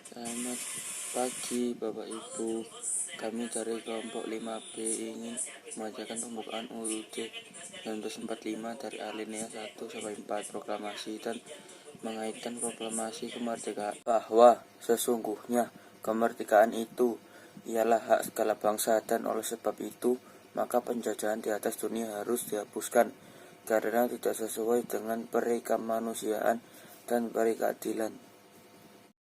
Selamat pagi Bapak Ibu. Kami dari kelompok 5B ingin membacakan pembukaan UUD 1945 dari alinea 1 sampai 4 proklamasi dan mengaitkan proklamasi kemerdekaan bahwa sesungguhnya kemerdekaan itu ialah hak segala bangsa dan oleh sebab itu maka penjajahan di atas dunia harus dihapuskan karena tidak sesuai dengan perikamanusiaan dan perikeadilan.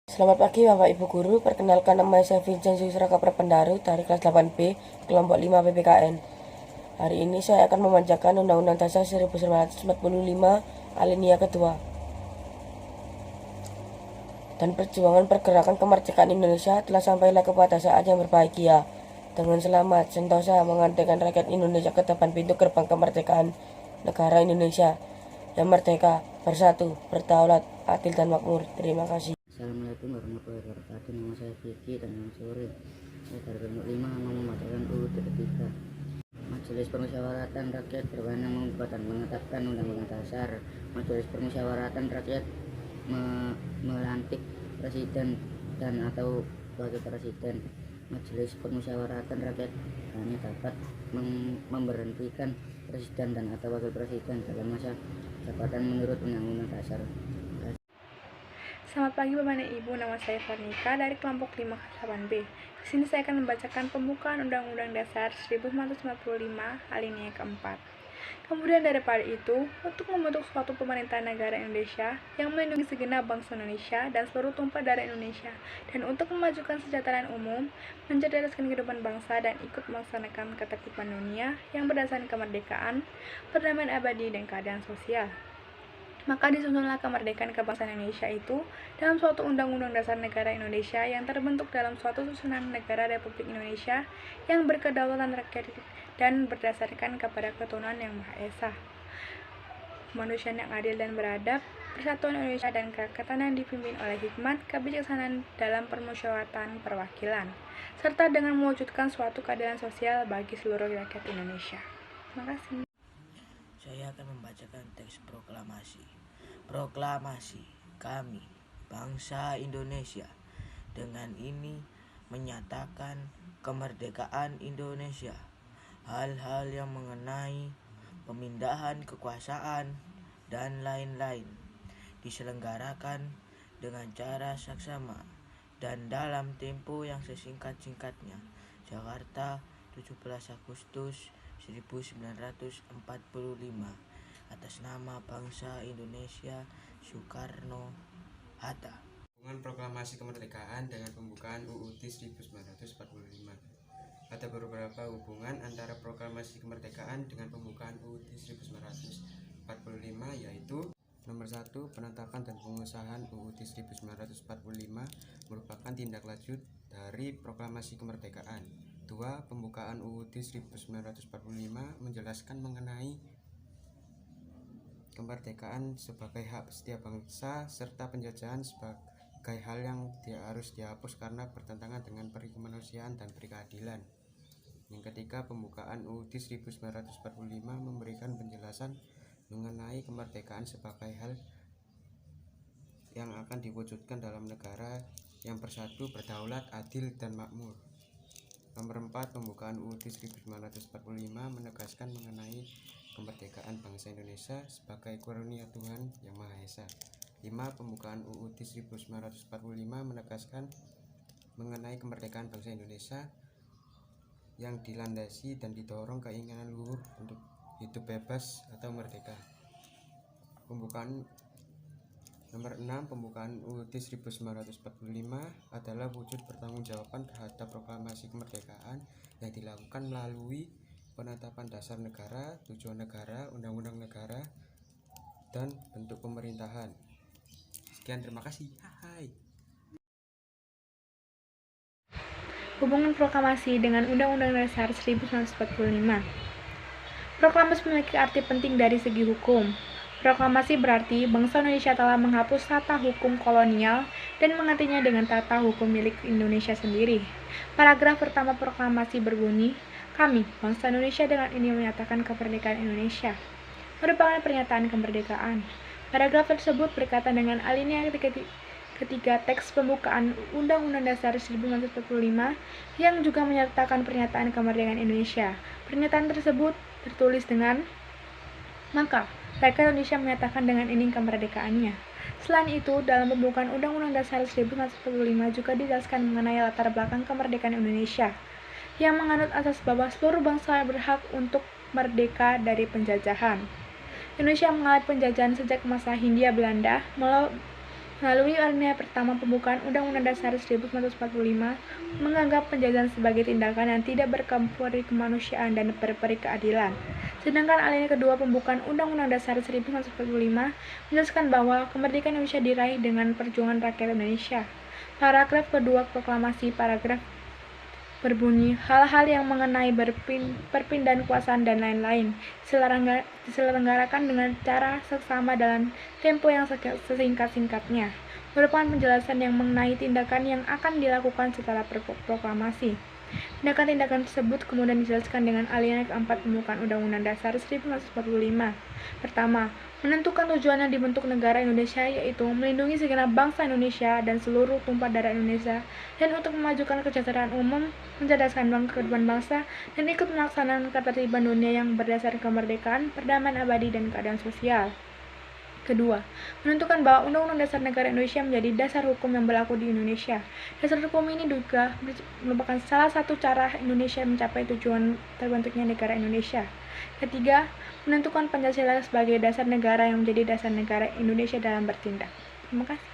Selamat pagi Bapak Ibu Guru, perkenalkan nama saya Vincent Susra Kaprapendaru dari kelas 8B, kelompok 5 PPKN. Hari ini saya akan membacakan Undang-Undang Dasar 1945 alinea kedua. Dan perjuangan pergerakan kemerdekaan Indonesia telah sampailah kepada saat yang berbahagia. Dengan selamat, sentosa mengantarkan rakyat Indonesia ke depan pintu gerbang kemerdekaan negara Indonesia yang merdeka, bersatu, berdaulat, adil dan makmur. Terima kasih. Assalamualaikum warahmatullahi wabarakatuh. Nama saya Vicky dan nama sore. Saya dari kelompok 5 mau membacakan UUD ketiga. Majelis Permusyawaratan Rakyat berwenang membuat dan menetapkan Undang-Undang Dasar. Majelis Permusyawaratan Rakyat melantik presiden dan atau wakil presiden. Majelis Permusyawaratan Rakyat hanya dapat memberhentikan presiden dan atau wakil presiden dalam masa jabatan menurut Undang-Undang Dasar. Selamat pagi Bapak dan Ibu, nama saya Farnika dari kelompok 5 8B. Di sini saya akan membacakan pembukaan Undang-Undang Dasar 1945 alinea keempat. Kemudian daripada itu, untuk membentuk suatu pemerintahan negara Indonesia yang melindungi segenap bangsa Indonesia dan seluruh tumpah darah Indonesia, dan untuk memajukan kesejahteraan umum, mencerdaskan kehidupan bangsa dan ikut melaksanakan ketertiban dunia yang berdasarkan kemerdekaan, perdamaian abadi dan keadilan sosial. Maka disusunlah kemerdekaan kebangsaan Indonesia itu dalam suatu Undang-Undang Dasar Negara Indonesia yang terbentuk dalam suatu susunan negara Republik Indonesia yang berkedaulatan rakyat dan berdasarkan kepada ketuhanan yang Maha Esa, kemanusiaan yang adil dan beradab, persatuan Indonesia dan kerakyatan yang dipimpin oleh hikmat kebijaksanaan dalam permusyawaratan perwakilan, serta dengan mewujudkan suatu keadilan sosial bagi seluruh rakyat Indonesia. Terima kasih. Saya akan membacakan teks proklamasi. Proklamasi kami, bangsa Indonesia, dengan ini menyatakan kemerdekaan Indonesia. Hal-hal yang mengenai pemindahan kekuasaan dan lain-lain diselenggarakan dengan cara saksama dan dalam tempo yang sesingkat-singkatnya. Jakarta, 17 Agustus 1945. Atas nama bangsa Indonesia, Soekarno-Hatta. Hubungan proklamasi kemerdekaan dengan pembukaan UUD 1945. Ada beberapa hubungan antara proklamasi kemerdekaan dengan pembukaan UUD 1945, yaitu nomor 1, penetapan dan pengesahan UUD 1945 merupakan tindak lanjut dari proklamasi kemerdekaan. 2. Pembukaan UUD 1945 menjelaskan mengenai kemerdekaan sebagai hak setiap bangsa serta penjajahan sebagai hal yang harus dihapus karena bertentangan dengan perikemanusiaan dan perikeadilan. Yang ketiga, pembukaan UUD 1945 memberikan penjelasan mengenai kemerdekaan sebagai hal yang akan diwujudkan dalam negara yang bersatu, berdaulat, adil, dan makmur. Nomor 4, pembukaan UUD 1945 menegaskan mengenai kemerdekaan bangsa Indonesia sebagai karunia Tuhan Yang Maha Esa. 5. Pembukaan UUD 1945 menegaskan mengenai kemerdekaan bangsa Indonesia yang dilandasi dan didorong keinginan luhur untuk hidup bebas atau merdeka. Nomor 6, pembukaan UUD 1945 adalah wujud pertanggungjawaban terhadap proklamasi kemerdekaan yang dilakukan melalui penetapan dasar negara, tujuan negara, undang-undang negara, dan bentuk pemerintahan. Sekian, terima kasih. Hai. Hubungan proklamasi dengan Undang-Undang Dasar 1945. Proklamasi memiliki arti penting dari segi hukum. Proklamasi berarti bangsa Indonesia telah menghapus tata hukum kolonial dan menggantinya dengan tata hukum milik Indonesia sendiri. Paragraf pertama proklamasi berbunyi, kami, bangsa Indonesia dengan ini menyatakan kemerdekaan Indonesia. Merupakan pernyataan kemerdekaan. Paragraf tersebut berkaitan dengan alinea Ketiga, teks pembukaan Undang-Undang Dasar 1945 yang juga menyertakan pernyataan kemerdekaan Indonesia. Pernyataan tersebut tertulis dengan maka rakyat Indonesia menyatakan dengan ini kemerdekaannya. Selain itu, dalam pembukaan Undang-Undang Dasar 1945 juga dijelaskan mengenai latar belakang kemerdekaan Indonesia yang menganut asas bahwa seluruh bangsa berhak untuk merdeka dari penjajahan. Indonesia mengalami penjajahan sejak masa Hindia Belanda melalui alinea pertama pembukaan Undang-Undang Dasar 1945 menganggap penjajahan sebagai tindakan yang tidak berperi kemanusiaan dan berperi keadilan. Sedangkan alinea kedua pembukaan Undang-Undang Dasar 1945 menjelaskan bahwa kemerdekaan Indonesia diraih dengan perjuangan rakyat Indonesia. Paragraf kedua proklamasi paragraf berbunyi hal-hal yang mengenai perpindahan kekuasaan dan lain-lain diselenggarakan dengan cara seksama dalam tempo yang sesingkat-singkatnya, merupakan penjelasan yang mengenai tindakan yang akan dilakukan setelah proklamasi. Tindakan-tindakan tersebut kemudian dijelaskan dengan alinea keempat pembukaan Undang-Undang Dasar 1945. Pertama, menentukan tujuan yang dibentuk negara Indonesia, yaitu melindungi segenap bangsa Indonesia dan seluruh tumpah darah Indonesia, dan untuk memajukan kesejahteraan umum, mencerdaskan kehidupan bangsa, dan ikut melaksanakan ketertiban dunia yang berdasar kemerdekaan, perdamaian abadi, dan keadilan sosial. Kedua, menentukan bahwa Undang-Undang Dasar Negara Indonesia menjadi dasar hukum yang berlaku di Indonesia. Dasar hukum ini juga merupakan salah satu cara Indonesia mencapai tujuan terbentuknya negara Indonesia. Ketiga, menentukan Pancasila sebagai dasar negara yang menjadi dasar negara Indonesia dalam bertindak. Terima kasih.